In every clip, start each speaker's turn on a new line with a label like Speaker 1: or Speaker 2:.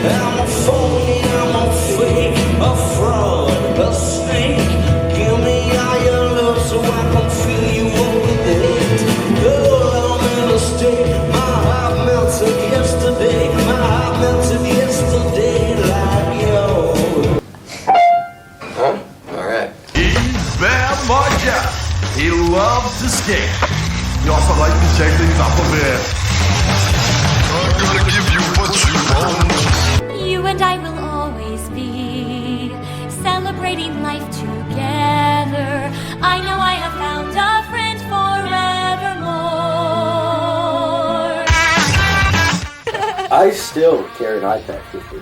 Speaker 1: I'm a phony, I'm a fake, a fraud, a snake. Give me all your love so I can fill you up with hate. Girl, I'm in a state. My heart melted yesterday. My heart melted yesterday like yo.
Speaker 2: Huh? Alright.
Speaker 3: He's bad mardi. He loves to skate. He also likes to shake things up a bit. I'm gonna give you what you want.
Speaker 4: You and I will always be celebrating life together. I know I have found a friend forevermore.
Speaker 2: I still carry an iPad with me.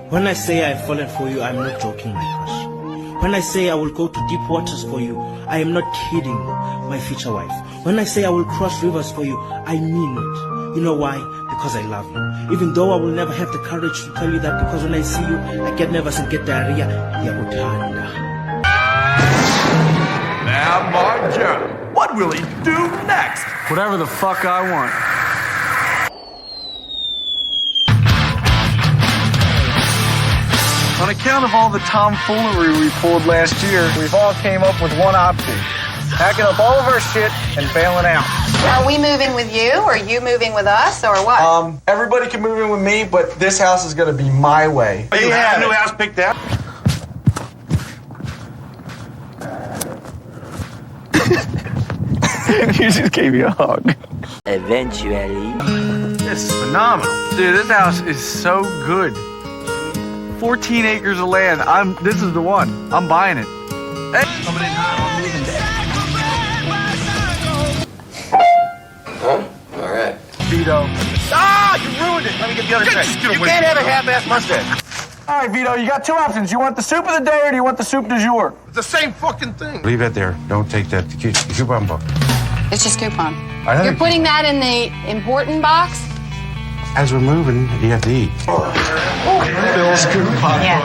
Speaker 5: When I say I've fallen for you, I'm not joking, my crush. When I say I will go to deep waters for you, I am not kidding, my future wife. When I say I will cross rivers for you, I mean it. You know why? Because I love you. Even though I will never have the courage to tell you that, because when I see you, I get nervous and get diarrhea. Yakutanda.
Speaker 3: Now, mardi. What will he do next?
Speaker 6: Whatever the fuck I want. On account of all the tomfoolery we pulled last year, we've all came up with one option. Packing up all of our shit and bailing out.
Speaker 7: Are we moving with you, or are you moving with us, or what?
Speaker 6: Everybody can move in with me, but this house is gonna be my way.
Speaker 3: You have a new house picked out?
Speaker 6: You just gave me a hug.
Speaker 2: Eventually.
Speaker 6: This is phenomenal. Dude, this house is so good. 14 acres of land. This is the one. I'm buying it. Hey. Coming in hot, I'm moving back.
Speaker 2: Huh? Alright.
Speaker 6: Vito. Ah, you ruined it. Let me get the other thing. You can't have a half-ass mustache. All right, Vito, you got two options. You want the soup of the day, or do you want the soup du jour?
Speaker 3: It's the same fucking thing.
Speaker 8: Leave it there. Don't take that. The coupon book.
Speaker 7: It's just coupon.
Speaker 8: I
Speaker 7: You're putting that in the important box?
Speaker 8: As we're moving, you have to eat.
Speaker 6: Bill's coupon.
Speaker 7: Yeah.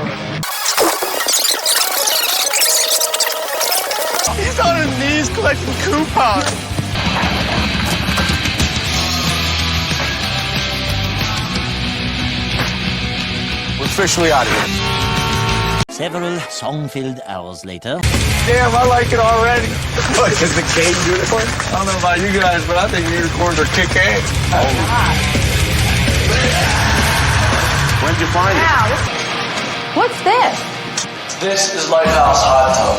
Speaker 6: He's on his knees collecting coupons. We're officially out of here.
Speaker 9: Several song-filled hours later.
Speaker 6: Damn, I like it already. What, is the cake unicorn? I don't know about you guys, but I think unicorns are kick-ass. Oh.
Speaker 8: When'd you find it?
Speaker 7: What's this?
Speaker 6: This is Lighthouse Hot Tub.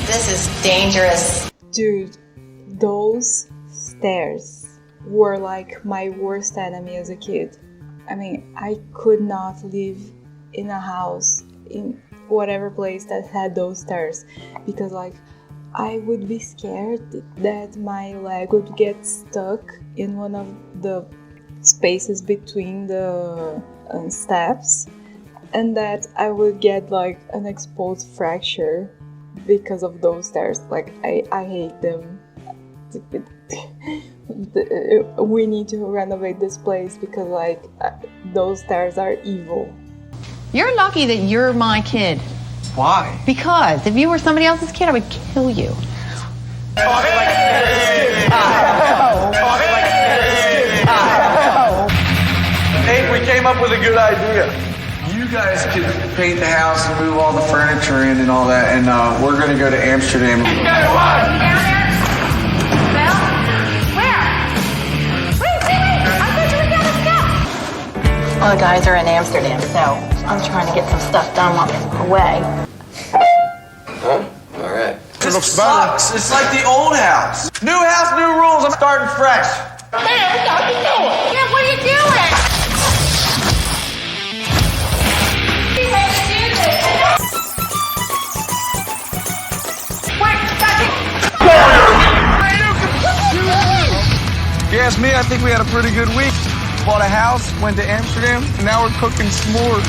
Speaker 7: This is dangerous.
Speaker 10: Dude, those stairs were like my worst enemy as a kid. I mean, I could not live in a house in whatever place that had those stairs, because like I would be scared that my leg would get stuck in one of the spaces between the steps, and that I would get like an exposed fracture because of those stairs. Like I hate them. We need to renovate this place because like those stairs are evil.
Speaker 7: You're lucky that you're my kid.
Speaker 6: Why?
Speaker 7: Because if you were somebody else's kid, I would kill you.
Speaker 6: Hey, we came up with a good idea. You guys could paint the house and move all the furniture in and all that, and we're gonna go to Amsterdam.
Speaker 7: Down there? Well, where? Wait. I thought you were down the steps. All the guys are in Amsterdam, so I'm trying to get some stuff done while they're away.
Speaker 2: Huh? Alright.
Speaker 6: This sucks. It's like the old house. New house, new rules. I'm starting fresh.
Speaker 7: Man, what are you doing? Yeah, what are you doing?
Speaker 6: If you ask me, I think we had a pretty good week. Bought a house, went to Amsterdam, and now we're cooking s'mores.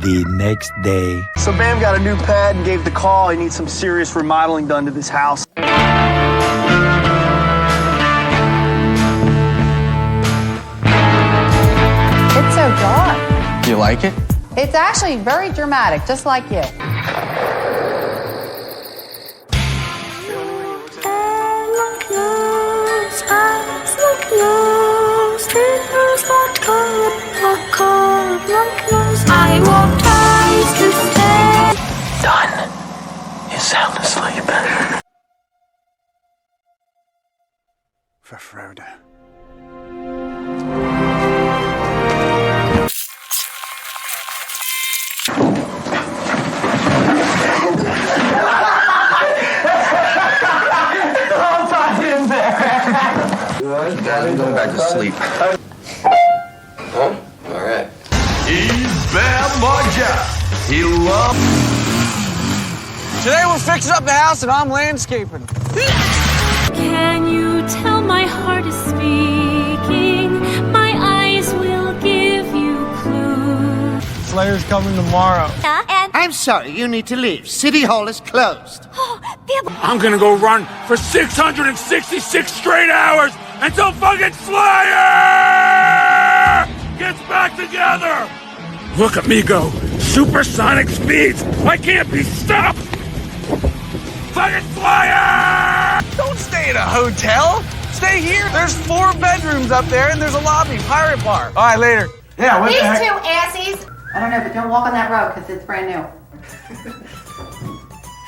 Speaker 9: The next day.
Speaker 6: So Bam got a new pad and gave the call. He needs some serious remodeling done to this house.
Speaker 7: It's so dark.
Speaker 6: You like it?
Speaker 7: It's actually very dramatic, just like you.
Speaker 11: you better. For Frodo.
Speaker 2: I'm going back to sleep. Huh? Alright.
Speaker 3: He's Bam Margera. He loves...
Speaker 6: Today we're fixing up the house and I'm landscaping.
Speaker 4: Can you tell my heart is speaking? My eyes will give you clues.
Speaker 6: Slayer's coming tomorrow.
Speaker 4: And
Speaker 11: I'm sorry, you need to leave. City Hall is closed.
Speaker 12: I'm gonna go run for 666 straight hours until fucking Slayer gets back together! Look at me go. Supersonic speeds! I can't be stopped! Fucking Slayer!
Speaker 6: Don't stay at a hotel. Stay here. There's 4 bedrooms up there and there's a lobby, pirate bar. All right, later.
Speaker 8: Yeah, what
Speaker 7: These
Speaker 8: the heck?
Speaker 7: two assies. I don't know, but don't walk on that road because it's brand new.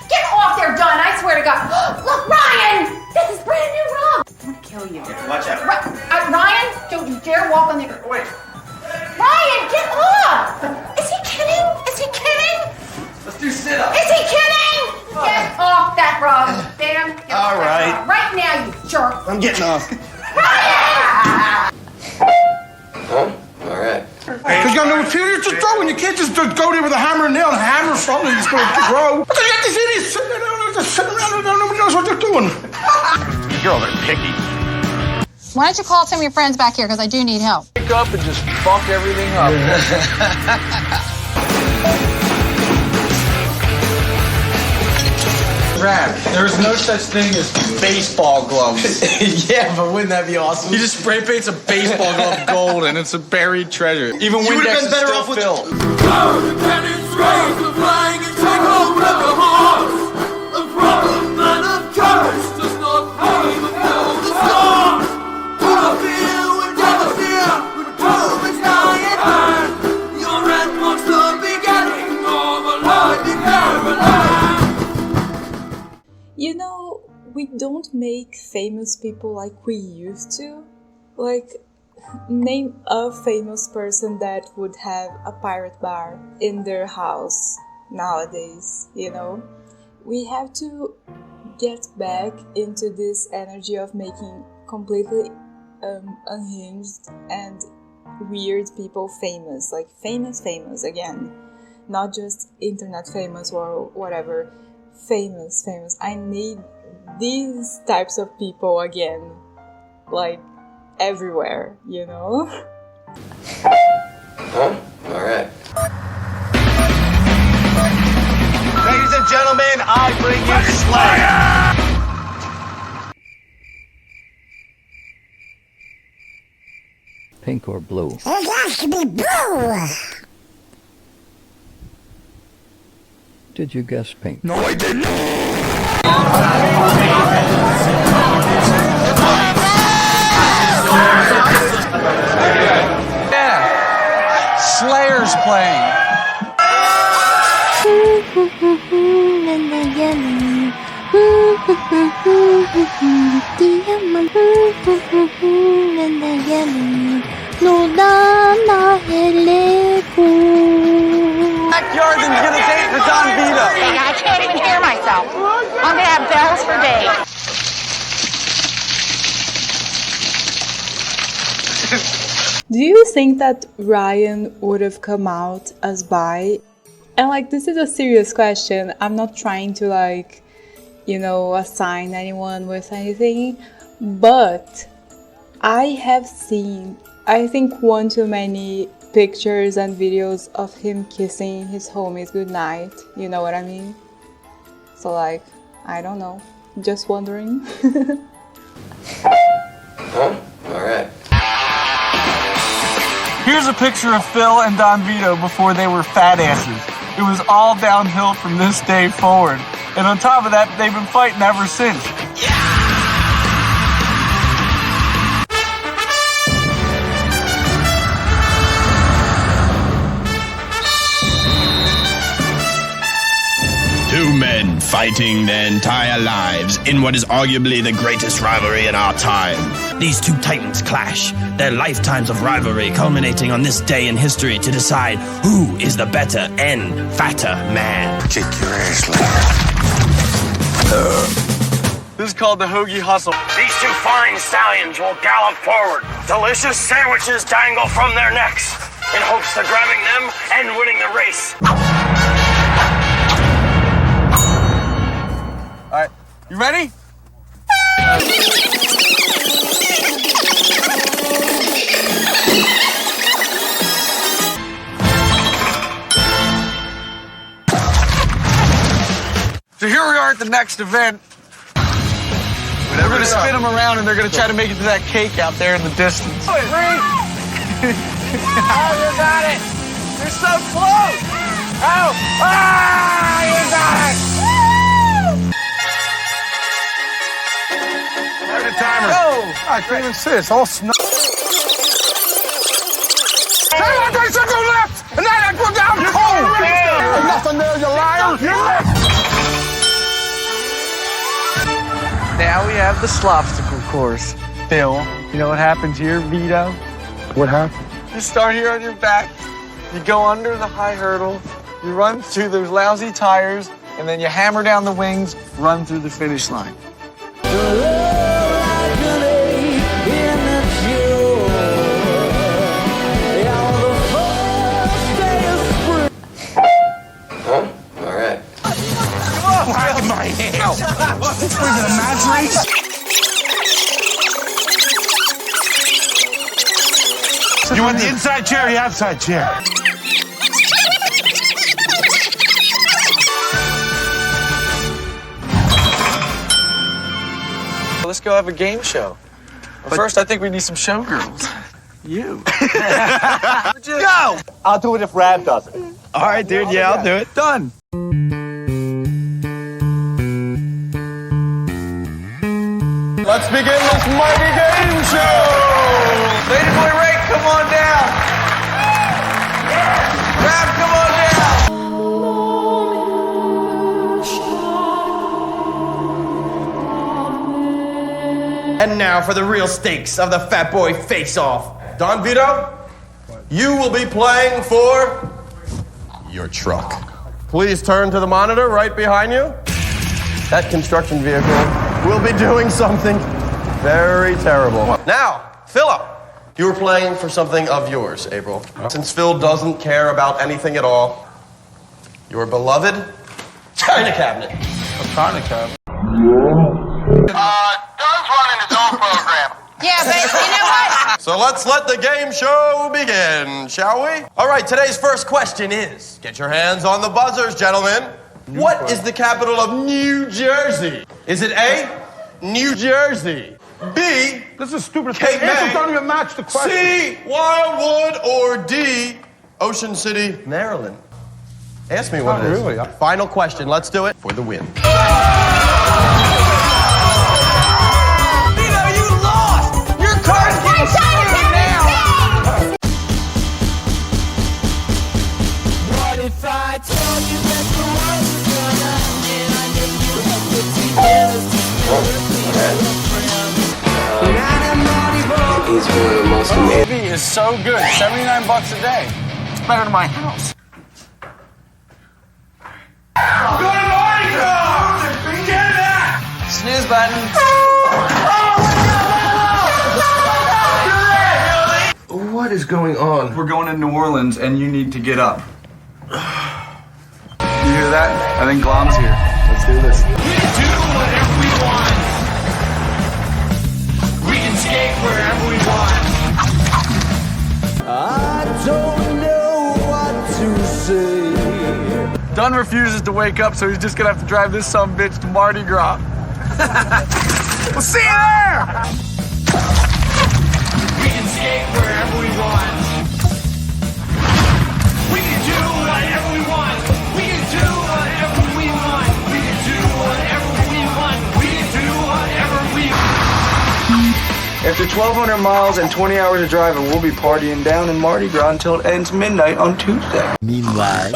Speaker 7: Get off there, Don! I swear to God. Look, Ryan! This is brand new road. I'm gonna kill you.
Speaker 8: Watch out.
Speaker 7: Ryan, don't you dare walk on the.
Speaker 8: Wait.
Speaker 7: Ryan, get off! Is he kidding? Is he kidding?
Speaker 2: Let's do sit-ups.
Speaker 7: Is he kidding? Get off that road, Dan. Get off
Speaker 8: All
Speaker 7: that
Speaker 8: right.
Speaker 7: road. Right now, you jerk.
Speaker 8: I'm getting off.
Speaker 7: Ryan!
Speaker 2: Huh? Alright.
Speaker 3: Because you got no material to throw, and you can't just go there with a hammer and nail and hammer something that's going to grow. But they got these idiots sitting around and nobody knows what they're doing.
Speaker 8: Girls are picky.
Speaker 7: Why don't you call some of your friends back here because I do need help.
Speaker 6: Pick up and just fuck everything up.
Speaker 13: Brad, there's no such thing as baseball gloves.
Speaker 6: Yeah, but wouldn't that be awesome?
Speaker 13: He just spray paints a baseball glove gold and it's a buried treasure. Even
Speaker 8: You would have
Speaker 13: Windex
Speaker 8: been
Speaker 13: is
Speaker 8: better
Speaker 13: still
Speaker 8: off with
Speaker 13: filled.
Speaker 10: You know, we don't make famous people like we used to. Like, name a famous person that would have a pirate bar in their house nowadays, you know? We have to get back into this energy of making completely unhinged and weird people famous. Like, famous again. Not just internet famous or whatever. Famous. I need these types of people again, like everywhere, you know?
Speaker 2: Huh? Alright.
Speaker 13: Ladies and gentlemen, I bring you Slayer.
Speaker 9: Pink or blue?
Speaker 11: It has to be blue.
Speaker 9: Did you guess pink?
Speaker 12: No, I didn't!
Speaker 6: Yeah. Slayer's playing. Backyard and gonna take the Don Vito.
Speaker 7: I can't even hear myself. I'm gonna have bells for days.
Speaker 10: Do you think that Ryan would have come out as bi? And like, this is a serious question. I'm not trying to like, you know, assign anyone with anything, but I have seen, I think, one too many pictures and videos of him kissing his homies goodnight. You know what I mean? So like, I don't know. Just wondering.
Speaker 2: Huh? Alright.
Speaker 6: Here's a picture of Phil and Don Vito before they were fat asses. It was all downhill from this day forward. And on top of that, they've been fighting ever since.
Speaker 3: Two men
Speaker 14: fighting their entire lives in what is arguably the greatest rivalry in our time. These two titans clash, their lifetimes of rivalry culminating on this day in history to decide who is the better and fatter man.
Speaker 12: Kick your ass later.
Speaker 6: This is called the Hoagie Hustle.
Speaker 15: These two fine stallions will gallop forward. Delicious sandwiches dangle from their necks in hopes of grabbing them and winning the race.
Speaker 6: All right, you ready? So here we are at the next event. We're going to spin them around and they're going to try to make it to that cake out there in the distance. Oh, you got it! You're so close! Oh! Ah! You got it!
Speaker 3: Start the timer.
Speaker 6: Go!
Speaker 3: I can't even see. It's all snow. Say what I said, go left! And then I go down! Oh! There's nothing there, you liar! You left!
Speaker 6: Now we have the slopsicle course. Phil, you know what happens here, Vito?
Speaker 3: What happened?
Speaker 6: You start here on your back, you go under the high hurdle, you run through those lousy tires, and then you hammer down the wings, run through the finish line.
Speaker 2: Huh? All right.
Speaker 3: Why in my hell? Was it a match race? You want the inside chair or the outside chair?
Speaker 6: Let's go have a game show. But first, I think we need some showgirls. You.
Speaker 3: Go!
Speaker 11: I'll do it if Rab does it.
Speaker 6: All right, dude. Yeah, I'll do it. Done.
Speaker 3: Let's begin this mighty game show!
Speaker 6: Lady Boy Ray, come on down. Rab, come on down.
Speaker 16: And now for the real stakes of the Fat Boy Face-Off. Don Vito, you will be playing for your truck. Please turn to the monitor right behind you. That construction vehicle will be doing something very terrible. Now, Philip, you were playing for something of yours, April. Since Phil doesn't care about anything at all, your beloved china cabinet.
Speaker 6: A china cabinet?
Speaker 11: Doug's running his own program.
Speaker 7: Yeah, but you know what?
Speaker 16: So let's let the game show begin, shall we? All right, today's first question is, get your hands on the buzzers, gentlemen. What is the capital of New Jersey? Is it A, New Jersey, B,
Speaker 3: This is stupid.
Speaker 16: Cape
Speaker 3: The answers
Speaker 16: May,
Speaker 3: don't even match the question.
Speaker 16: C, Wildwood, or D, Ocean City, Maryland? Ask me what
Speaker 3: Not
Speaker 16: it is.
Speaker 3: really.
Speaker 16: Final question, let's do it for the win.
Speaker 6: Vito, you lost! Your card's getting screwed now!
Speaker 1: What if I told you that the world was gonna end? I knew you had put together
Speaker 2: He's one of the most amazing.
Speaker 6: TV is so good. $79 a day. It's better than my house. Snooze button.
Speaker 16: What is going on?
Speaker 6: We're going to New Orleans and you need to get up. You hear that? I think Glom's here. Let's do this.
Speaker 1: We can do whatever we want. We can skate wherever we want. I don't know what to say.
Speaker 6: Dunn refuses to wake up, so he's just gonna have to drive this sumbitch to Mardi Gras. We'll see you there!
Speaker 1: We can skate wherever we want. We can do whatever we want. We can do whatever we want. We can do whatever we want. We can do whatever we want.
Speaker 6: After 1,200 miles and 20 hours of driving, we'll be partying down in Mardi Gras until it ends midnight on Tuesday.
Speaker 5: Meanwhile,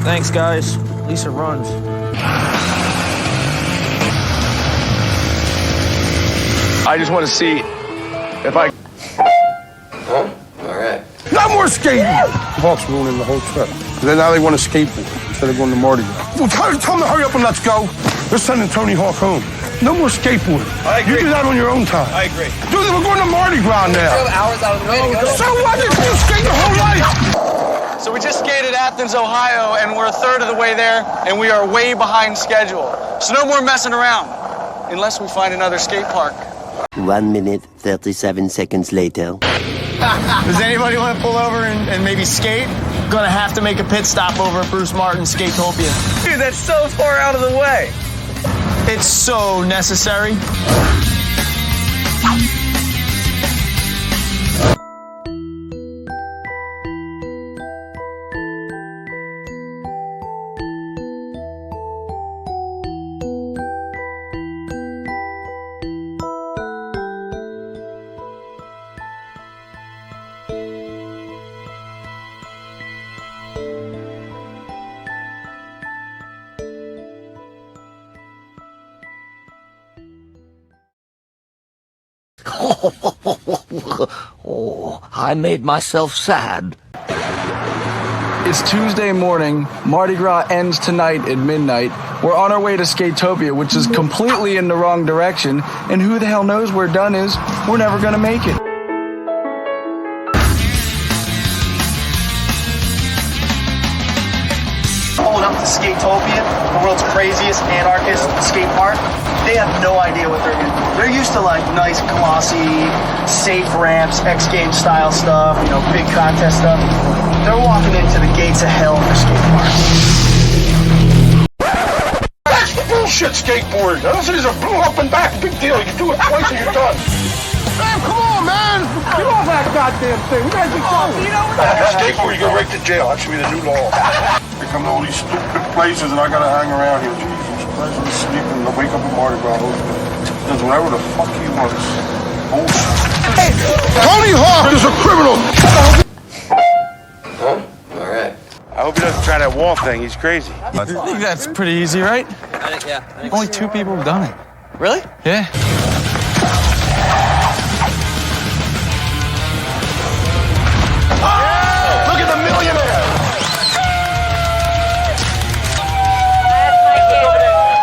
Speaker 5: Thanks, guys. Lisa runs.
Speaker 3: I just want to see if I...
Speaker 2: Huh? All right.
Speaker 3: No more skating! Hawks ruining the whole trip. Then now they want to skateboard instead of going to Mardi Gras. Well, tell them to hurry up and let's go. They're sending Tony Hawk home. No more skateboarding.
Speaker 16: I agree.
Speaker 3: You do that on your own time.
Speaker 16: I agree.
Speaker 3: Dude, we're going to Mardi Gras now.
Speaker 6: Hours out of the way to go.
Speaker 3: So what? You skate your whole life.
Speaker 6: So we just skated Athens, Ohio, and we're a third of the way there, and we are way behind schedule. So no more messing around, unless we find another skate park.
Speaker 17: 1 minute, 37 seconds later.
Speaker 6: Does anybody want to pull over and maybe skate? Gonna have to make a pit stop over at Bruce Martin's Skatopia. Dude, that's so far out of the way. It's so necessary.
Speaker 9: Oh, I made myself sad.
Speaker 6: It's Tuesday morning. Mardi Gras ends tonight at midnight. We're on our way to Skatopia, which is completely in the wrong direction. And who the hell knows where done is? We're never gonna make it. Pulling up to Skatopia, the world's craziest anarchist skate park. They have no idea what they're in. They're used to like nice, glossy, safe ramps, X Games style stuff, you know, big contest stuff. They're walking into the gates of hell for skate parks.
Speaker 3: That's the bullshit skateboarding. I don't see there's a blow up and back. Big deal. You do it twice and you're done. Man, come on, man. Get off that goddamn thing. We gotta be going. Skateboard, you go right to jail. That should be the new law. They come to all these stupid places and I gotta hang around here. Jesus Christ, I'm sleeping. I wake up at Mardi Gras. Does whatever the fuck he wants. Bullshit. Tony Hawk is a criminal.
Speaker 2: Huh? All right.
Speaker 3: I hope he doesn't try that wall thing. He's crazy.
Speaker 6: I think that's pretty easy, right?
Speaker 2: I think
Speaker 6: Only 2 people have done it. Really? Yeah.
Speaker 3: Oh! Look at the millionaire!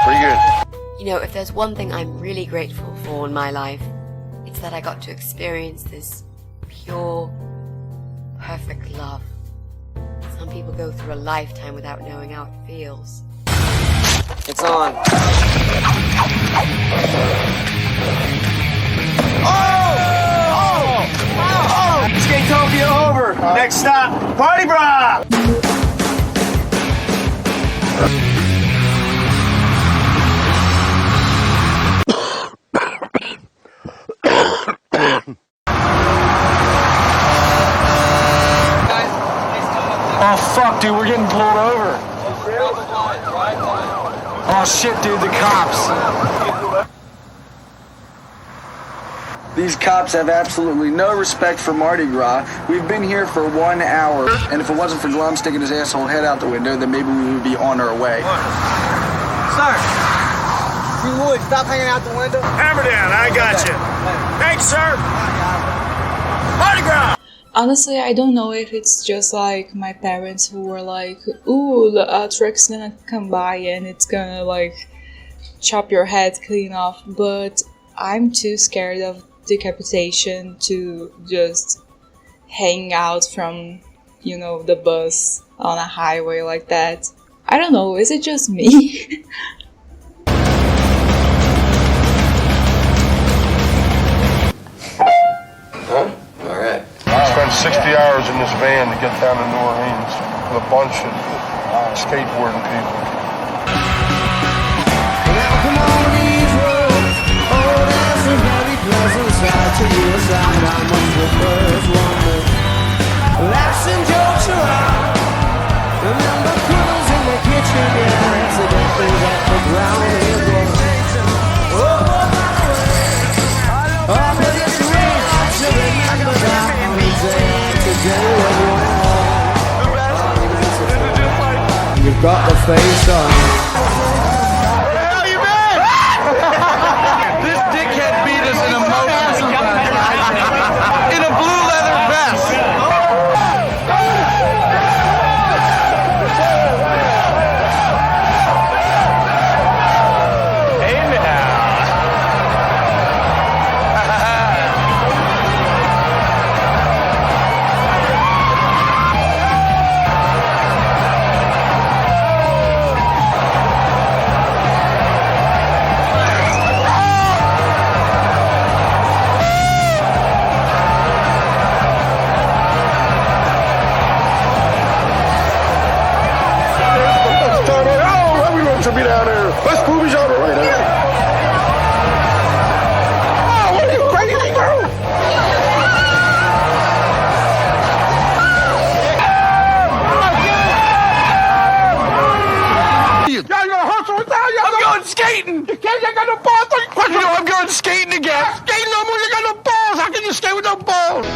Speaker 3: Pretty good.
Speaker 18: You know, if there's one thing I'm really grateful for in my life, it's that I got to experience this pure, perfect love. Some people go through a lifetime without knowing how it feels.
Speaker 2: It's on.
Speaker 6: Skatopia over. Next stop, Mardi Gras. Oh fuck, dude, we're getting pulled over. Oh shit, dude, the cops. These cops have absolutely no respect for Mardi Gras. We've been here for 1 hour, and if it wasn't for Glum sticking his asshole head out the window, then maybe we would be on our way.
Speaker 19: Sir, you would stop hanging out the window.
Speaker 15: Hammer down, I got you. Thanks, sir. Mardi Gras.
Speaker 10: Honestly, I don't know if it's just like my parents who were like, ooh, a truck's gonna come by and it's gonna like chop your head clean off, but I'm too scared of decapitation to just hang out from, you know, the bus on a highway like that. I don't know, is it just me?
Speaker 2: Huh? All right.
Speaker 3: I spent 60 hours in this van to get down to New Orleans with a bunch of skateboarding people.
Speaker 1: Now come on these roads. Oh, there's a very pleasant side to the other side. I must the first one. Laughs and jokes around. Remember cruise in the kitchen. Yeah, accidentally at the ground. It was. Oh, by the way. Oh, but it's real hard to remember that. Today was wrong. You've
Speaker 6: got the face on.
Speaker 3: Where the hell you been?
Speaker 6: This dickhead beat us in a motion. In a blue leather vest.
Speaker 3: To be down there. Let's movie genre right now. Oh, what are you crazy, bro? Y'all gonna hustle with that?
Speaker 6: I'm going skating.
Speaker 3: You can't got no balls.
Speaker 6: You know I'm going skating again.
Speaker 3: Skating no more. You got no balls. How can you skate with no balls?